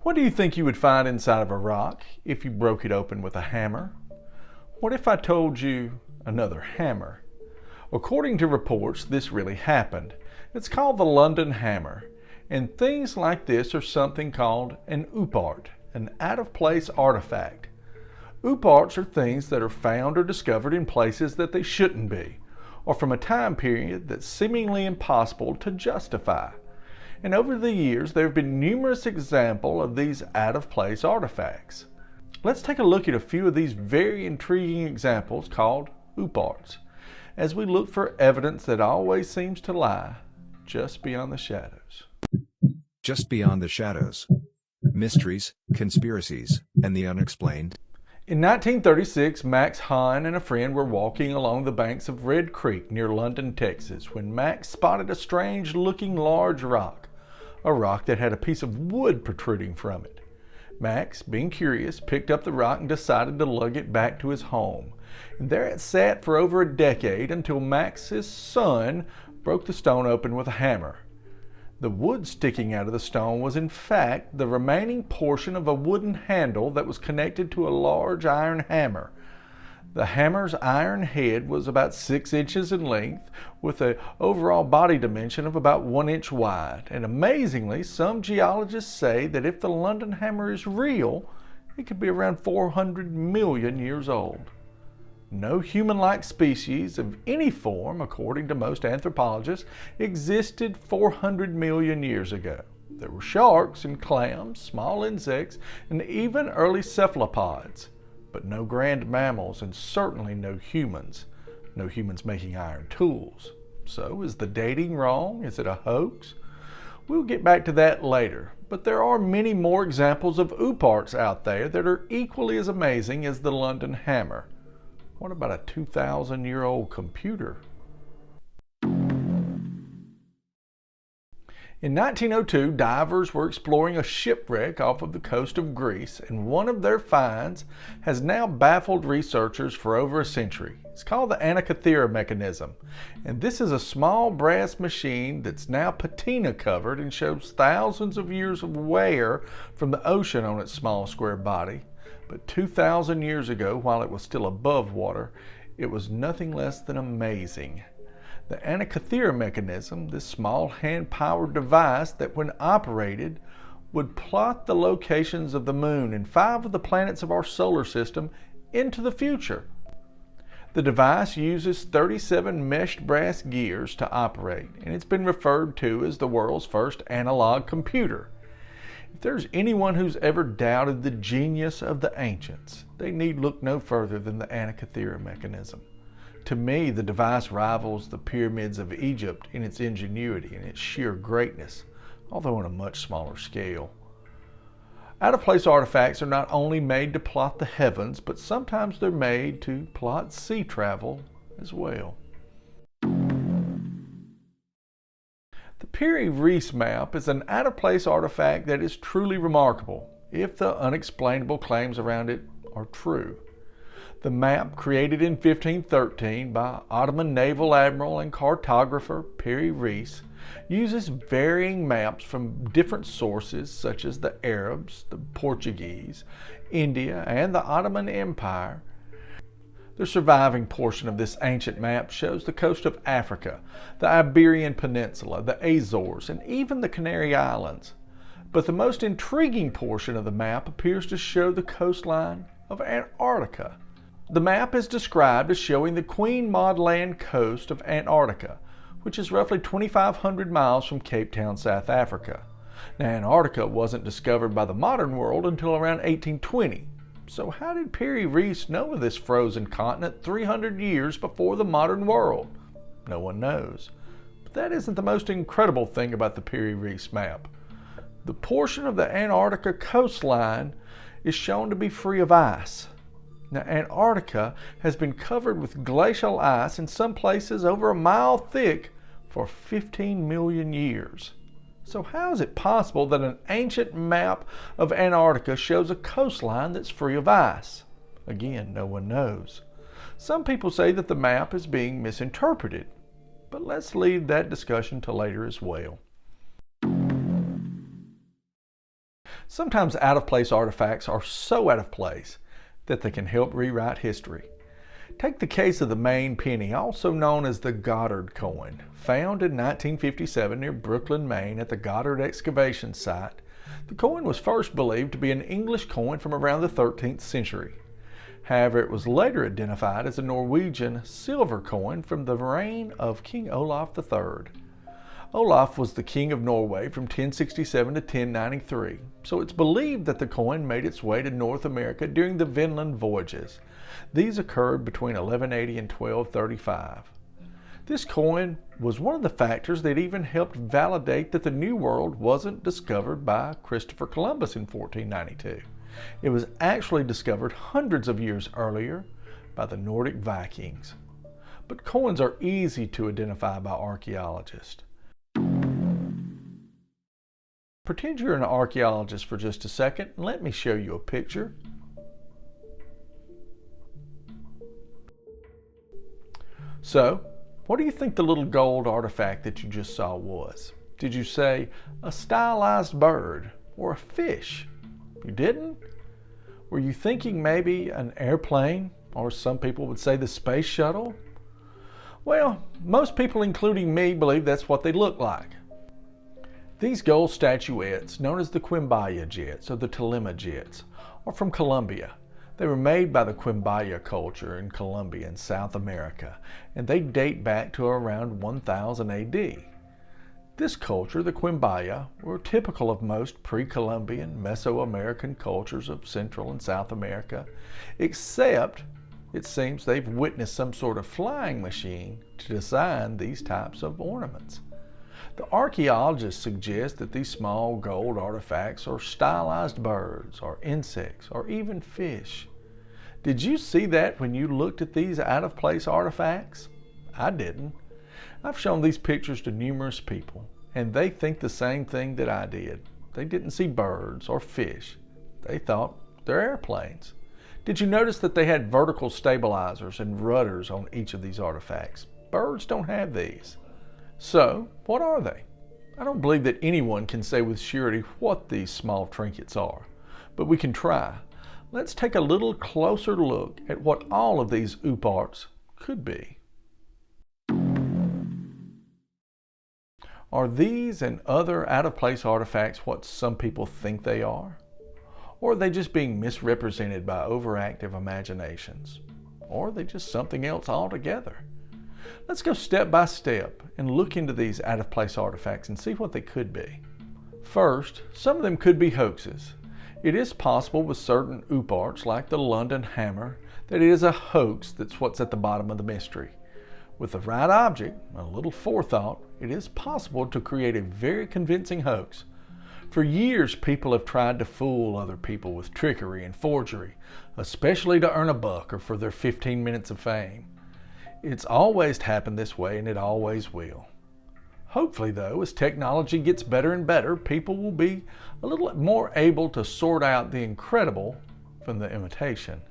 What do you think you would find inside of a rock if you broke it open with a hammer? What if I told you another hammer? According to reports, this really happened. It's called the London Hammer, and things like this are something called an oopart, an out-of-place artifact. Ooparts are things that are found or discovered in places that they shouldn't be, or from a time period that's seemingly impossible to justify. And over the years, there have been numerous examples of these out-of-place artifacts. Let's take a look at a few of these very intriguing examples called ooparts, as we look for evidence that always seems to lie just beyond the shadows. Just beyond the shadows. Mysteries, conspiracies, and the unexplained. In 1936, Max Hahn and a friend were walking along the banks of Red Creek near London, Texas, when Max spotted a strange-looking large rock, a rock that had a piece of wood protruding from it. Max, being curious, picked up the rock and decided to lug it back to his home. And there it sat for over a decade until Max's son broke the stone open with a hammer. The wood sticking out of the stone was in fact the remaining portion of a wooden handle that was connected to a large iron hammer. The hammer's iron head was about 6 inches in length, with an overall body dimension of about 1 inch wide. And amazingly, some geologists say that if the London Hammer is real, it could be around 400 million years old. No human-like species of any form, according to most anthropologists, existed 400 million years ago. There were sharks and clams, small insects, and even early cephalopods, but no grand mammals and certainly no humans making iron tools. So is the dating wrong? Is it a hoax? We'll get back to that later, but there are many more examples of ooparts out there that are equally as amazing as the London Hammer. What about a 2,000-year-old computer? In 1902, divers were exploring a shipwreck off of the coast of Greece, and one of their finds has now baffled researchers for over a century. It's called the Antikythera mechanism, and this is a small brass machine that's now patina covered and shows thousands of years of wear from the ocean on its small square body. But 2,000 years ago, while it was still above water, it was nothing less than amazing. The Antikythera mechanism, this small hand-powered device that when operated would plot the locations of the moon and 5 of the planets of our solar system into the future. The device uses 37 meshed brass gears to operate, and it's been referred to as the world's first analog computer. If there's anyone who's ever doubted the genius of the ancients, they need look no further than the Antikythera mechanism. To me, the device rivals the pyramids of Egypt in its ingenuity and its sheer greatness, although on a much smaller scale. Out-of-place artifacts are not only made to plot the heavens, but sometimes they're made to plot sea travel as well. The Piri-Reis map is an out-of-place artifact that is truly remarkable, if the unexplainable claims around it are true. The map, created in 1513 by Ottoman naval admiral and cartographer Piri-Reis, uses varying maps from different sources such as the Arabs, the Portuguese, India, and the Ottoman Empire. The surviving portion of this ancient map shows the coast of Africa, the Iberian Peninsula, the Azores, and even the Canary Islands. But the most intriguing portion of the map appears to show the coastline of Antarctica. The map is described as showing the Queen Maud Land coast of Antarctica, which is roughly 2,500 miles from Cape Town, South Africa. Now, Antarctica wasn't discovered by the modern world until around 1820. So how did Piri-Reis know of this frozen continent 300 years before the modern world? No one knows. But that isn't the most incredible thing about the Piri-Reis map. The portion of the Antarctica coastline is shown to be free of ice. Now, Antarctica has been covered with glacial ice in some places over a mile thick for 15 million years. So how is it possible that an ancient map of Antarctica shows a coastline that's free of ice? Again, no one knows. Some people say that the map is being misinterpreted, but let's leave that discussion to later as well. Sometimes out-of-place artifacts are so out of place that they can help rewrite history. Take the case of the Maine penny, also known as the Goddard coin. Found in 1957 near Brooklyn, Maine at the Goddard excavation site, the coin was first believed to be an English coin from around the 13th century. However, it was later identified as a Norwegian silver coin from the reign of King Olaf III. Olaf was the king of Norway from 1067 to 1093, so it's believed that the coin made its way to North America during the Vinland voyages. These occurred between 1180 and 1235. This coin was one of the factors that even helped validate that the New World wasn't discovered by Christopher Columbus in 1492. It was actually discovered hundreds of years earlier by the Nordic Vikings. But coins are easy to identify by archaeologists. Pretend you're an archaeologist for just a second and let me show you a picture. So, what do you think the little gold artifact that you just saw was? Did you say a stylized bird or a fish? You didn't? Were you thinking maybe an airplane, or some people would say the space shuttle? Well, most people, including me, believe that's what they look like. These gold statuettes, known as the Quimbaya jets or the Tolima jets, are from Colombia. They were made by the Quimbaya culture in Colombia in South America, and they date back to around 1000 AD. This culture, the Quimbaya, were typical of most pre-Columbian Mesoamerican cultures of Central and South America, except it seems they've witnessed some sort of flying machine to design these types of ornaments. The archaeologists suggest that these small gold artifacts are stylized birds or insects or even fish. Did you see that when you looked at these out-of-place artifacts? I didn't. I've shown these pictures to numerous people, and they think the same thing that I did. They didn't see birds or fish. They thought they're airplanes. Did you notice that they had vertical stabilizers and rudders on each of these artifacts? Birds don't have these. So, what are they? I don't believe that anyone can say with surety what these small trinkets are, but we can try. Let's take a little closer look at what all of these OOP-arts could be. Are these and other out-of-place artifacts what some people think they are? Or are they just being misrepresented by overactive imaginations? Or are they just something else altogether? Let's go step by step and look into these out-of-place artifacts and see what they could be. First, some of them could be hoaxes. It is possible with certain OOP-arts like the London Hammer that it is a hoax that's what's at the bottom of the mystery. With the right object and a little forethought, it is possible to create a very convincing hoax. For years, people have tried to fool other people with trickery and forgery, especially to earn a buck or for their 15 minutes of fame. It's always happened this way, and it always will. Hopefully, though, as technology gets better and better, people will be a little more able to sort out the incredible from the imitation.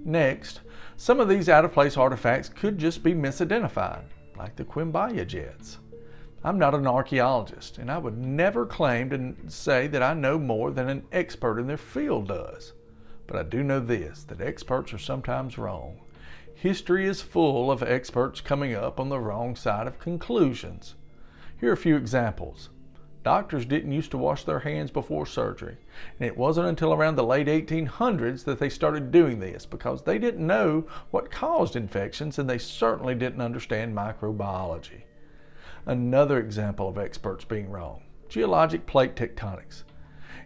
Next, some of these out-of-place artifacts could just be misidentified, like the Quimbaya jets. I'm not an archaeologist, and I would never claim to say that I know more than an expert in their field does. But I do know this, that experts are sometimes wrong. History is full of experts coming up on the wrong side of conclusions. Here are a few examples. Doctors didn't used to wash their hands before surgery, and it wasn't until around the late 1800s that they started doing this because they didn't know what caused infections and they certainly didn't understand microbiology. Another example of experts being wrong, geologic plate tectonics.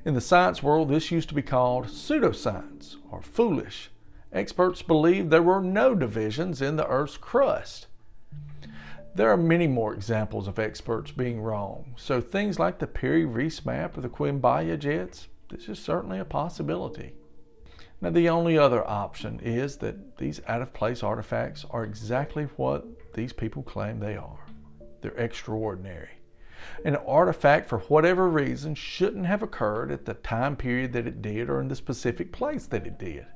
In the science world, this used to be called pseudoscience or foolish. Experts believed there were no divisions in the Earth's crust. There are many more examples of experts being wrong, so things like the Piri-Reis map or the Quimbaya jets, this is certainly a possibility. Now, the only other option is that these out-of-place artifacts are exactly what these people claim they are. They're extraordinary. An artifact, for whatever reason, shouldn't have occurred at the time period that it did or in the specific place that it did.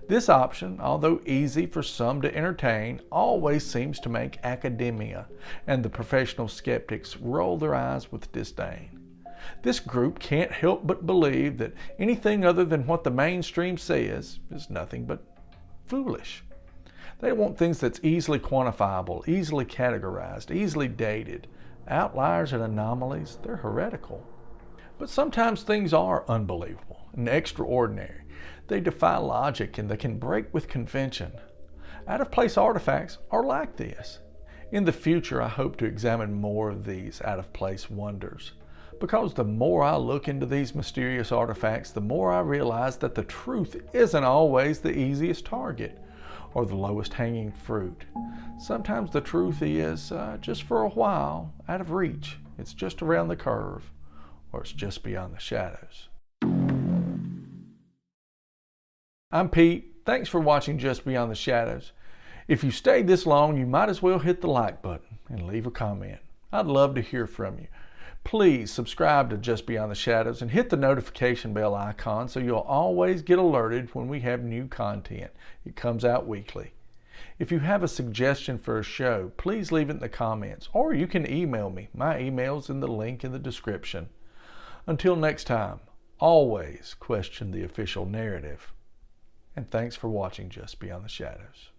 This option, although easy for some to entertain, always seems to make academia and the professional skeptics roll their eyes with disdain. This group can't help but believe that anything other than what the mainstream says is nothing but foolish. They want things that's easily quantifiable, easily categorized, easily dated. Outliers and anomalies, they're heretical. But sometimes things are unbelievable and extraordinary. They defy logic and they can break with convention. Out-of-place artifacts are like this. In the future, I hope to examine more of these out-of-place wonders, because the more I look into these mysterious artifacts, the more I realize that the truth isn't always the easiest target or the lowest hanging fruit. Sometimes the truth is, just for a while, out of reach. It's just around the curve, or it's just beyond the shadows. I'm Pete. Thanks for watching Just Beyond the Shadows. If you stayed this long, you might as well hit the like button and leave a comment. I'd love to hear from you. Please subscribe to Just Beyond the Shadows and hit the notification bell icon so you'll always get alerted when we have new content. It comes out weekly. If you have a suggestion for a show, please leave it in the comments, or you can email me. My email's in the link in the description. Until next time, always question the official narrative. And thanks for watching Just Beyond the Shadows.